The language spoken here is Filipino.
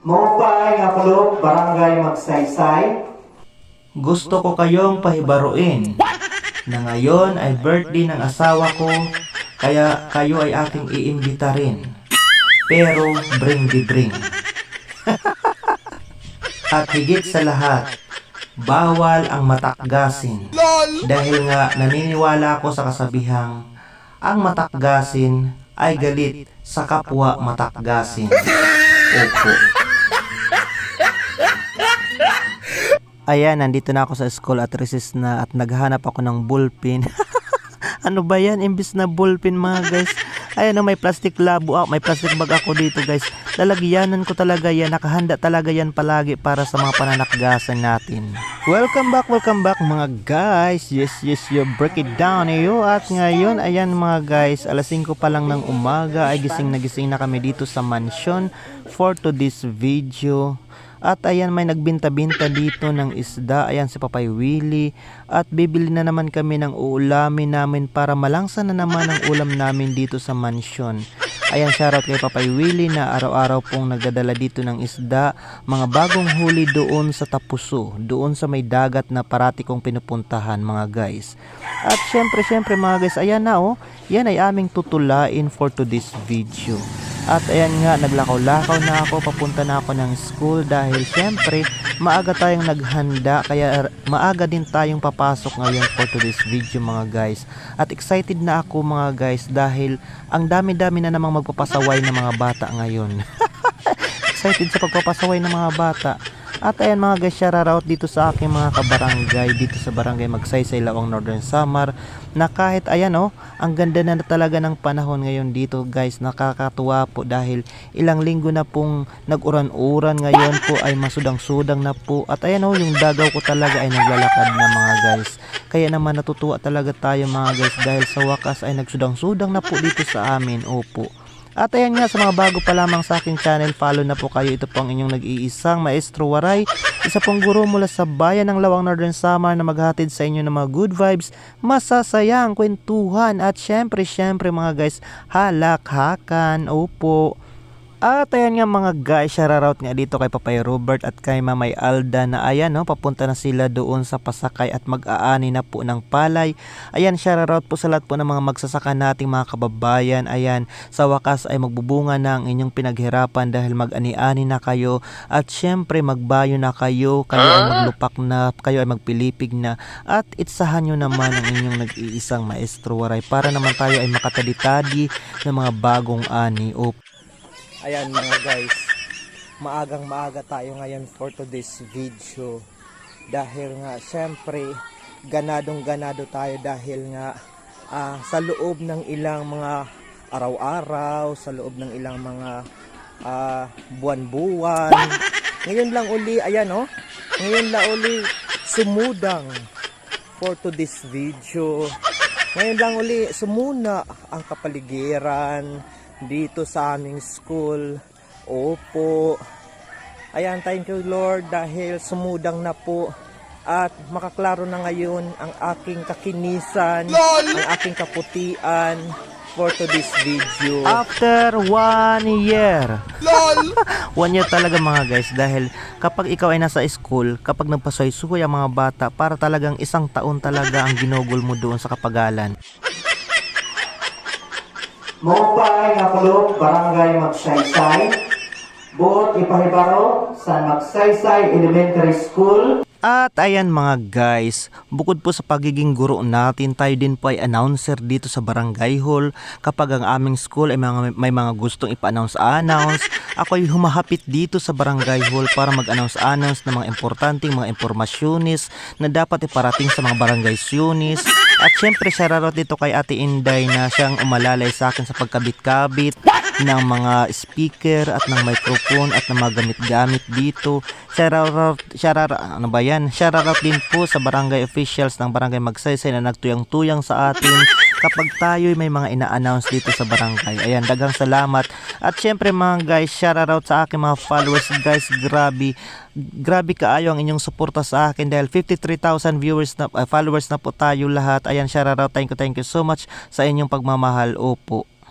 Maupay nga pulog, barangay Magsaysay. Gusto ko kayong pahibaruin na ngayon ay birthday ng asawa ko, kaya kayo ay aking iimbita rin. Pero bring the bring. At higit sa lahat, bawal ang matakgasin. Dahil nga naniniwala ako sa kasabihang, ang matakgasin ay galit sa kapwa matakgasin. Opo. Ayan, nandito na ako sa school at recess na at naghahanap ako ng ballpen. Ano ba yan? Imbis na ballpen mga guys. Ayan, may plastic labo, may plastic bag ako dito guys. Lalagyanan ko talaga yan. Nakahanda talaga yan palagi para sa mga pananakgasan natin. Welcome back mga guys. Yes, you break it down yo. At ngayon, ayan mga guys, alas 5 pa lang ng umaga ay gising na kami dito sa mansion for today's video. At ayan, may nagbinta-binta dito ng isda. Ayan si Papay Willie. At bibili na naman kami ng uulamin namin para malangsa na naman ang ulam namin dito sa mansion. Ayan, shoutout kay Papay Willie na araw-araw pong nagdadala dito ng isda. Mga bagong huli doon sa Tapuso. Doon sa may dagat na parati kong pinupuntahan mga guys. At syempre mga guys, ayan na yan ay aming tutulain for today's video. At ayan nga, naglakaw-lakaw na ako, papunta na ako ng school dahil syempre maaga tayong naghanda kaya maaga din tayong papasok ngayon for today's video mga guys. At excited na ako mga guys dahil ang dami-dami na namang magpapasaway ng mga bata ngayon. Excited sa pagpapasaway ng mga bata. At ayan mga guys, shoutout dito sa aking mga kabarangay dito sa barangay Magsaysay, Lawang, Northern Samar, na kahit ayan ang ganda na talaga ng panahon ngayon dito guys. Nakakatuwa po dahil ilang linggo na pong nag-uran-uran, ngayon po ay masudang-sudang na po. At ayan yung dagaw ko talaga ay naglalakad na mga guys. Kaya naman natutuwa talaga tayo mga guys dahil sa wakas ay nagsudang-sudang na po dito sa amin. Opo. At ayan nga, sa mga bago pa lamang sa aking channel, follow na po kayo. Ito po ang inyong nag-iisang Maestro Waray, isa pong guro mula sa bayan ng Lawang, Northern Samar na maghatid sa inyo ng mga good vibes, masasayang kwentuhan at syempre mga guys, halakhakan. Opo. At ayan nga mga guys, shoutout nga dito kay Papay Robert at kay Mamay Alda na ayan papunta na sila doon sa Pasakay at mag-aani na po ng palay. Ayan, shoutout po sa lahat po ng mga magsasaka nating mga kababayan. Ayan, sa wakas ay magbubunga na ang inyong pinaghirapan dahil mag-ani-ani na kayo at syempre magbayo na kayo ay maglupak na, kayo ay magpilipig na at itsahan nyo naman ang inyong nag-iisang Maestro Waray para naman tayo ay makatadi-tadi ng mga bagong ani. Ayan mga guys, maagang-maaga tayo ngayon for today's video dahil nga syempre ganadong-ganado tayo dahil nga sa loob ng ilang mga araw-araw, sa loob ng ilang mga buwan-buwan, ngayon lang uli, ayan ngayon lang uli sumudang for today's video. Ngayon lang uli sumuna ang kapaligiran dito sa aming school. Opo. Ayan, thank you Lord dahil sumudang na po at makaklaro na ngayon ang aking kakinisan, ang aking kaputian for today's video. After 1 year. 1 year talaga mga guys dahil kapag ikaw ay nasa school, kapag nagpasuy-suy ang mga bata, para talagang 1 taon talaga ang ginugol mo doon sa kapagalan. Maupay nga pulog, barangay Magsaysay. Buot ipahibaro sa Magsaysay Elementary School. At ayan mga guys, bukod po sa pagiging guro natin, tayo din po ay announcer dito sa barangay hall. Kapag ang aming school ay may mga gustong ipa-announce, ako ay humahapit dito sa barangay hall para mag-announce ng mga importanteng mga impormasyonis na dapat iparating sa mga barangay yunis. At syempre shoutout dito kay Ate Inday na siyang umalalay sa akin sa pagkabit-kabit ng mga speaker at ng microphone at ng mga gamit-gamit dito. Shoutout din po sa barangay officials ng barangay Magsaysay na nagtuyang-tuyang sa atin kapag tayo may mga ina-announce dito sa barangay. Ayan, dagang salamat. At syempre mga guys, shoutout sa aking mga followers guys. Grabe kaayo ang inyong suporta sa akin dahil 53,000 followers na po tayo lahat. Ayan, shoutout, thank you so much sa inyong pagmamahal. Opo.